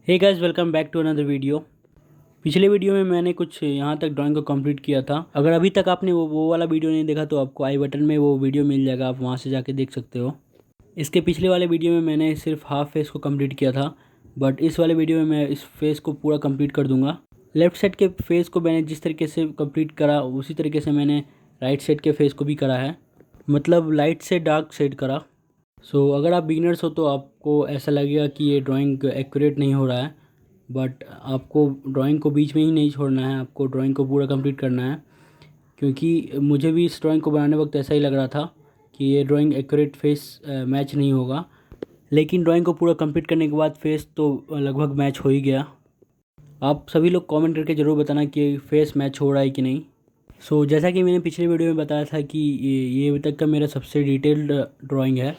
Hey guys, welcome back to another video. पिछले video में मैंने कुछ यहाँ तक ड्राइंग को कंप्लीट किया था। अगर अभी तक आपने वो वाला वीडियो नहीं देखा तो आपको आई बटन में वो वीडियो मिल जाएगा, आप वहाँ से जाके देख सकते हो। इसके पिछले वाले वीडियो में मैंने सिर्फ हाफ फेस को कंप्लीट किया था, बट इस वाले वीडियो में मैं इस फेस को पूरा कंप्लीट कर दूंगा। लेफ्ट साइड के फेस को मैंने जिस तरीके से कंप्लीट करा उसी तरीके से मैंने राइट साइड के फेस को भी करा है, मतलब लाइट से डार्क शेड करा। अगर आप बिगिनर्स हो तो आपको ऐसा लगेगा कि ये ड्राइंग एक्यूरेट नहीं हो रहा है, बट आपको ड्राइंग को बीच में ही नहीं छोड़ना है, आपको ड्राइंग को पूरा कंप्लीट करना है। क्योंकि मुझे भी इस ड्राइंग को बनाने वक्त ऐसा ही लग रहा था कि ये ड्राइंग एक्यूरेट फेस मैच नहीं होगा, लेकिन ड्राइंग को पूरा कंप्लीट करने के बाद फेस तो लगभग मैच हो ही गया। आप सभी लोग कमेंट करके ज़रूर बताना कि फेस मैच हो रहा है कि नहीं। जैसा कि मैंने पिछले वीडियो में बताया था कि ये अभी तक का मेरा सबसे डिटेल्ड ड्राइंग है।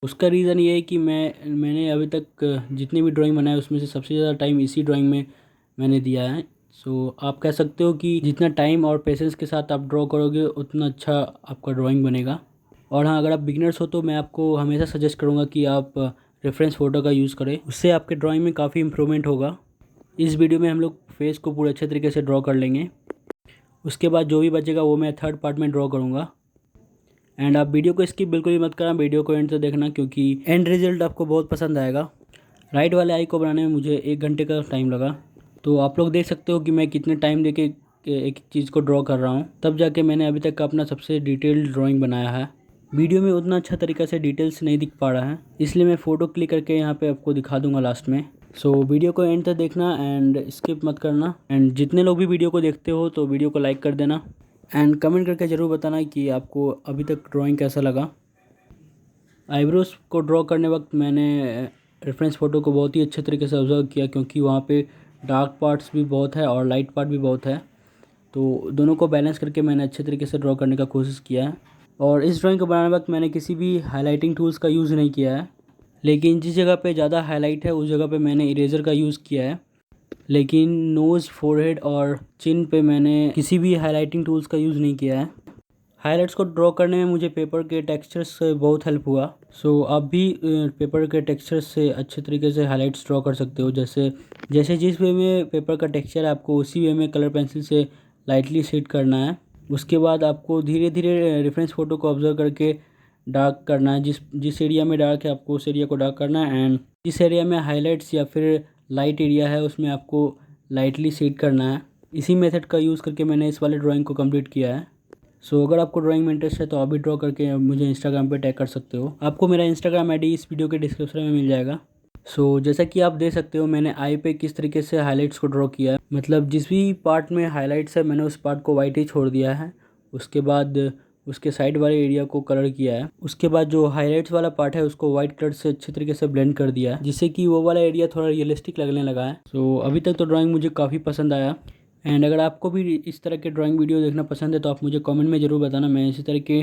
उसका रीज़न ये है कि मैंने अभी तक जितनी भी ड्राइंग बनाई उसमें से सबसे ज़्यादा टाइम इसी ड्राइंग में मैंने दिया है। आप कह सकते हो कि जितना टाइम और पेशेंस के साथ आप ड्रॉ करोगे उतना अच्छा आपका ड्राइंग बनेगा। और हाँ, अगर आप बिगिनर्स हो तो मैं आपको हमेशा सजेस्ट करूँगा कि आप रेफरेंस फ़ोटो का यूज़ करें, उससे आपके ड्राइंग में काफ़ी इम्प्रूवमेंट होगा। इस वीडियो में हम लोग फेस को पूरे अच्छे तरीके से ड्रॉ कर लेंगे। उसके बाद जो भी बचेगा वो मैं थर्ड पार्ट में ड्रॉ करूँगा। एंड आप वीडियो को स्किप बिल्कुल भी मत करना, वीडियो को एंड तक देखना क्योंकि एंड रिजल्ट आपको बहुत पसंद आएगा। राइट वाले आई को बनाने में मुझे 1 घंटे का टाइम लगा, तो आप लोग देख सकते हो कि मैं कितने टाइम देके एक चीज़ को ड्रॉ कर रहा हूँ, तब जाके मैंने अभी तक का अपना सबसे डिटेल्ड ड्राइंग बनाया है। वीडियो में उतना अच्छा तरीका से डिटेल्स नहीं दिख पा रहा है, इसलिए मैं फ़ोटो क्लिक करके यहाँ पे आपको दिखा दूंगा लास्ट में। वीडियो को एंड तक देखना एंड स्किप मत करना। एंड जितने लोग भी वीडियो को देखते हो तो वीडियो को लाइक कर देना एंड कमेंट करके ज़रूर बताना कि आपको अभी तक ड्राइंग कैसा लगा। आईब्रोज को ड्रॉ करने वक्त मैंने रेफरेंस फ़ोटो को बहुत ही अच्छे तरीके से ऑब्जर्व किया, क्योंकि वहाँ पे डार्क पार्ट्स भी बहुत है और लाइट पार्ट भी बहुत है, तो दोनों को बैलेंस करके मैंने अच्छे तरीके से ड्रॉ करने का कोशिश किया है। और इस ड्राइंग को बनाने वक्त मैंने किसी भी हाईलाइटिंग टूल्स का यूज़ नहीं किया है, लेकिन जिस जगह पे ज़्यादा हाईलाइट है उस जगह पे मैंने इरेज़र का यूज़ किया है। लेकिन नोज़, फोरहेड और चिन पे मैंने किसी भी हाईलाइटिंग टूल्स का यूज़ नहीं किया है। हाइलाइट्स को ड्रॉ करने में मुझे पेपर के टेक्सचर्स से बहुत हेल्प हुआ। आप भी पेपर के टेक्सचर्स से अच्छे तरीके से हाइलाइट्स ड्रॉ कर सकते हो। जैसे जैसे जिस वे में पेपर का टेक्सचर है आपको उसी वे में कलर पेंसिल से लाइटली शेड करना है। उसके बाद आपको धीरे धीरे रेफरेंस फ़ोटो को ऑब्जर्व करके डार्क करना है। जिस जिस एरिया में डार्क है आपको उस एरिया को डार्क करना है, एंड जिस एरिया में हाईलाइट्स या फिर लाइट एरिया है उसमें आपको लाइटली शेड करना है। इसी मेथड का यूज़ करके मैंने इस वाले ड्राइंग को कंप्लीट किया है। अगर आपको ड्राइंग में इंटरेस्ट है तो आप भी ड्रॉ करके मुझे इंस्टाग्राम पे टैग कर सकते हो। आपको मेरा इंस्टाग्राम आईडी इस वीडियो के डिस्क्रिप्शन में मिल जाएगा। जैसा कि आप देख सकते हो मैंने आई पे किस तरीके से हाइलाइट्स को ड्रॉ किया है, मतलब जिस भी पार्ट में हाइलाइट्स है मैंने उस पार्ट को वाइट ही छोड़ दिया है। उसके बाद उसके साइड वाले एरिया को कलर किया है। उसके बाद जो हाइलाइट्स वाला पार्ट है उसको वाइट कलर से अच्छे तरीके से ब्लेंड कर दिया है, जिससे कि वो वाला एरिया थोड़ा रियलिस्टिक लगने लगा है। अभी तक तो ड्राइंग मुझे काफ़ी पसंद आया। एंड अगर आपको भी इस तरह के ड्राइंग वीडियो देखना पसंद है तो आप मुझे कमेंट में ज़रूर बताना, मैं इसी तरह के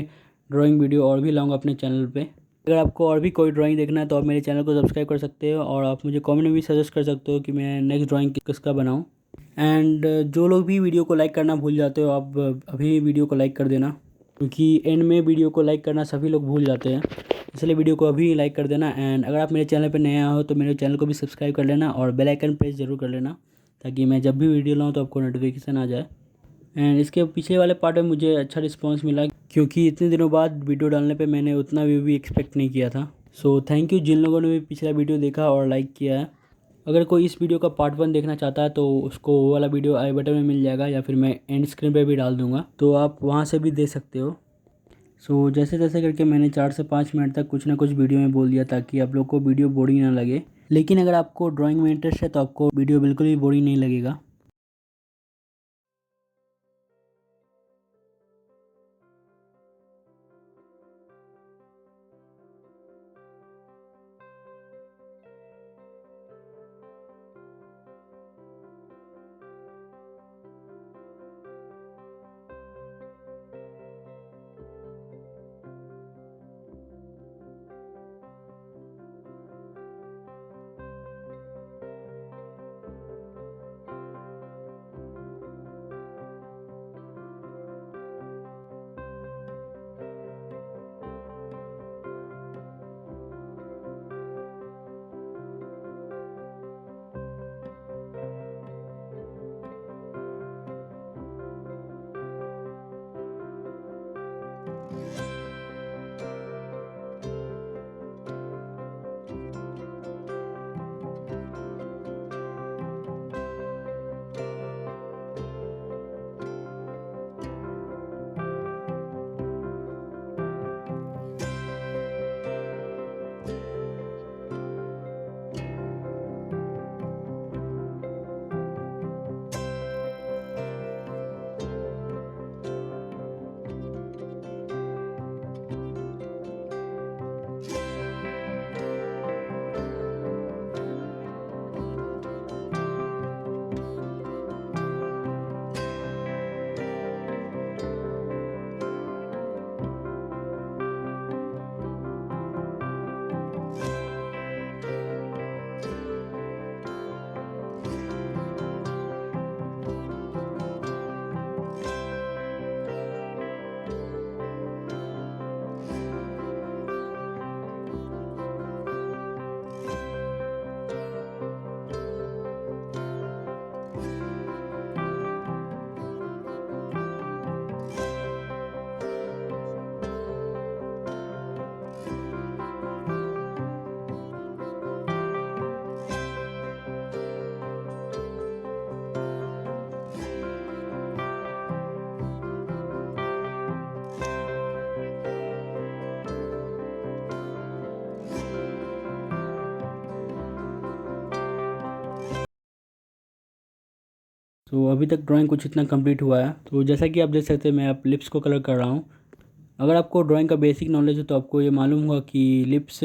ड्राइंग वीडियो और भी लाऊंगा अपने चैनल पे। अगर आपको और भी कोई ड्राइंग देखना है तो आप मेरे चैनल को सब्सक्राइब कर सकते हो और आप मुझे कमेंट में भी सजेस्ट कर सकते हो कि मैं नेक्स्ट ड्राइंग किसका बनाऊँ। एंड जो लोग भी वीडियो को लाइक करना भूल जाते हो आप अभी वीडियो को लाइक कर देना, क्योंकि एंड में वीडियो को लाइक करना सभी लोग भूल जाते हैं, इसलिए वीडियो को अभी लाइक कर देना। एंड अगर आप मेरे चैनल पर नया हो तो मेरे चैनल को भी सब्सक्राइब कर लेना और बेल आइकन प्रेस ज़रूर कर लेना, ताकि मैं जब भी वीडियो लाऊँ तो आपको नोटिफिकेशन आ जाए। एंड इसके पिछले वाले पार्ट में मुझे अच्छा रिस्पांस मिला, क्योंकि इतने दिनों बाद वीडियो डालने पे मैंने उतना व्यू भी एक्सपेक्ट नहीं किया था। थैंक यू जिन लोगों ने भी पिछला वीडियो देखा और लाइक किया है। अगर कोई इस वीडियो का पार्ट 1 देखना चाहता है तो उसको वो वाला वीडियो आई बटन में मिल जाएगा, या फिर मैं एंड स्क्रीन पे भी डाल दूंगा, तो आप वहाँ से भी देख सकते हो। जैसे जैसे करके मैंने 4 से 5 मिनट तक कुछ ना कुछ वीडियो में बोल दिया ताकि आप लोग को वीडियो बोरिंग ना लगे। लेकिन अगर आपको ड्राइंग में इंटरेस्ट है तो आपको वीडियो बिल्कुल भी बोरिंग नहीं लगेगा। तो अभी तक ड्राइंग कुछ इतना कंप्लीट हुआ है। तो जैसा कि आप देख सकते हैं मैं अब लिप्स को कलर कर रहा हूँ। अगर आपको ड्राइंग का बेसिक नॉलेज है तो आपको ये मालूम होगा कि लिप्स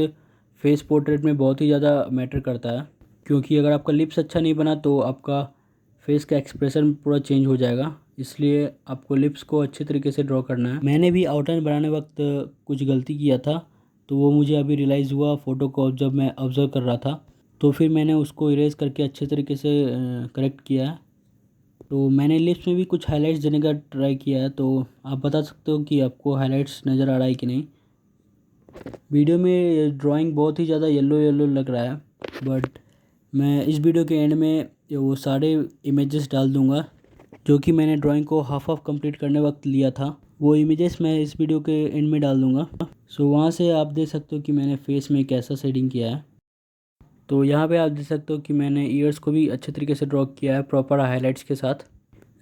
फेस पोर्ट्रेट में बहुत ही ज़्यादा मैटर करता है, क्योंकि अगर आपका लिप्स अच्छा नहीं बना तो आपका फेस का एक्सप्रेशन पूरा चेंज हो जाएगा। इसलिए आपको लिप्स को अच्छे तरीके से ड्रॉ करना है। मैंने भी आउटलाइन बनाने वक्त कुछ गलती किया था, तो वो मुझे अभी रियलाइज़ हुआ फ़ोटो को जब मैं ऑब्ज़र्व कर रहा था, तो फिर मैंने उसको इरेज करके अच्छे तरीके से करेक्ट किया है। तो मैंने लिप्स में भी कुछ हाइलाइट्स देने का ट्राई किया है, तो आप बता सकते हो कि आपको हाइलाइट्स नज़र आ रहा है कि नहीं। वीडियो में ड्राइंग बहुत ही ज़्यादा येलो येलो लग रहा है, बट मैं इस वीडियो के एंड में वो सारे इमेजेस डाल दूंगा जो कि मैंने ड्राइंग को हाफ कंप्लीट करने वक्त लिया था। वो इमेजेस मैं इस वीडियो के एंड में डाल दूंगा। सो वहाँ से आप देख सकते हो कि मैंने फेस में कैसा शेडिंग किया है। तो यहाँ पे आप देख सकते हो कि मैंने ईयर्स को भी अच्छे तरीके से ड्रॉ किया है प्रॉपर हाइलाइट्स के साथ।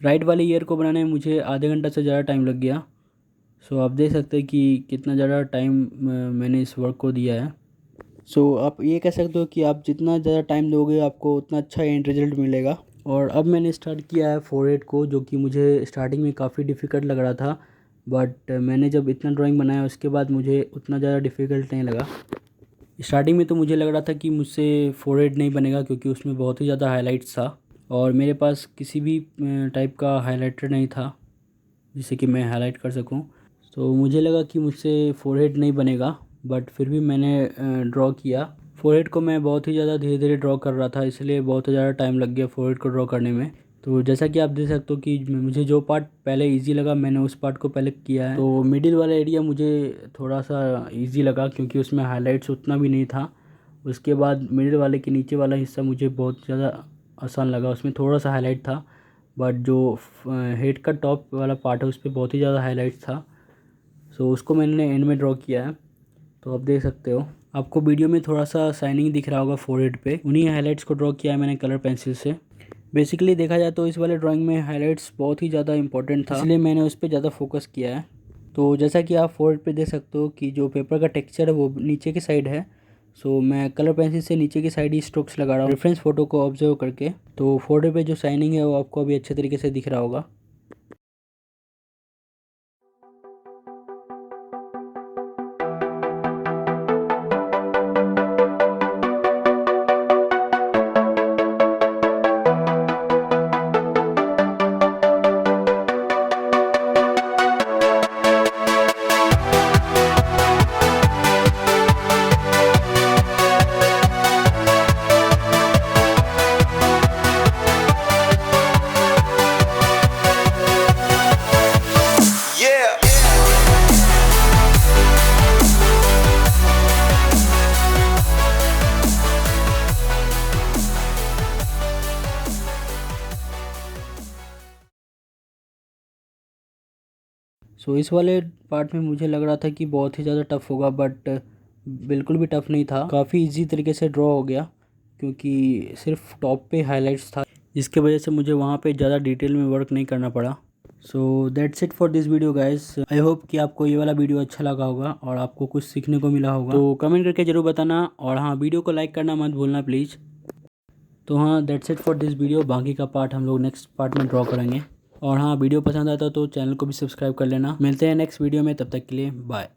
राइट वाले ईयर को बनाने में मुझे आधे घंटा से ज़्यादा टाइम लग गया। सो आप देख सकते हैं कि कितना ज़्यादा टाइम मैंने इस वर्क को दिया है। सो आप ये कह सकते हो कि आप जितना ज़्यादा टाइम दोगे आपको उतना अच्छा एंड रिजल्ट मिलेगा। और अब मैंने स्टार्ट किया है फोरहेड को, जो कि मुझे स्टार्टिंग में काफ़ी डिफ़िकल्ट लग रहा था, बट मैंने जब इतना ड्राइंग बनाया उसके बाद मुझे उतना ज़्यादा डिफ़िकल्ट नहीं लगा। स्टार्टिंग में तो मुझे लग रहा था कि मुझसे फोरहेड नहीं बनेगा, क्योंकि उसमें बहुत ही ज़्यादा हाइलाइट्स था और मेरे पास किसी भी टाइप का हाइलाइटर नहीं था जिससे कि मैं हाईलाइट कर सकूं। तो मुझे लगा कि मुझसे फोरहेड नहीं बनेगा, बट फिर भी मैंने ड्रॉ किया। फोरहेड को मैं बहुत ही ज़्यादा धीरे धीरे ड्रॉ कर रहा था, इसलिए बहुत ज़्यादा टाइम लग गया फोरहेड को ड्रॉ करने में। तो जैसा कि आप देख सकते हो कि मुझे जो पार्ट पहले इजी लगा मैंने उस पार्ट को पहले किया है। तो मिडिल वाला एरिया मुझे थोड़ा सा इजी लगा, क्योंकि उसमें हाइलाइट्स उतना भी नहीं था। उसके बाद मिडिल वाले के नीचे वाला हिस्सा मुझे बहुत ज़्यादा आसान लगा, उसमें थोड़ा सा हाईलाइट था, बट जो हेड का टॉप वाला पार्ट है उस पर बहुत ही ज़्यादा हाईलाइट था। सो उसको मैंने एंड में ड्रॉ किया है। तो आप देख सकते हो, आपको वीडियो में थोड़ा सा शाइनिंग दिख रहा होगा फोरहेड पे, उन्हीं हाइलाइट्स को ड्रॉ किया है मैंने कलर पेंसिल से। बेसिकली देखा जाए तो इस वाले ड्राइंग में हाइलाइट्स बहुत ही ज़्यादा इंपॉर्टेंट था, इसलिए मैंने उस पर ज़्यादा फोकस किया है। तो जैसा कि आप फोरहेड पे देख सकते हो कि जो पेपर का टेक्सचर है वो नीचे की साइड है। सो मैं कलर पेंसिल से नीचे की साइड ही स्ट्रोक्स लगा रहा हूँ रेफरेंस फ़ोटो को ऑब्जर्व करके। तो फोरहेड पे जो शाइनिंग है वो आपको अभी अच्छे तरीके से दिख रहा होगा। सो इस वाले पार्ट में मुझे लग रहा था कि बहुत ही ज़्यादा टफ होगा, बट बिल्कुल भी टफ नहीं था, काफ़ी इजी तरीके से ड्रॉ हो गया, क्योंकि सिर्फ टॉप पे हाइलाइट्स था जिसके वजह से मुझे वहाँ पे ज़्यादा डिटेल में वर्क नहीं करना पड़ा। So that's it for this video guys. I hope कि आपको ये वाला वीडियो अच्छा लगा होगा और आपको कुछ सीखने को मिला होगा। तो कमेंट करके ज़रूर बताना, और हाँ, वीडियो को लाइक करना मत भूलना प्लीज़। तो हाँ, that's it for this video. बाकी का पार्ट हम लोग नेक्स्ट पार्ट में ड्रॉ करेंगे। और हाँ, वीडियो पसंद आता तो चैनल को भी सब्सक्राइब कर लेना। मिलते हैं नेक्स्ट वीडियो में, तब तक के लिए बाय।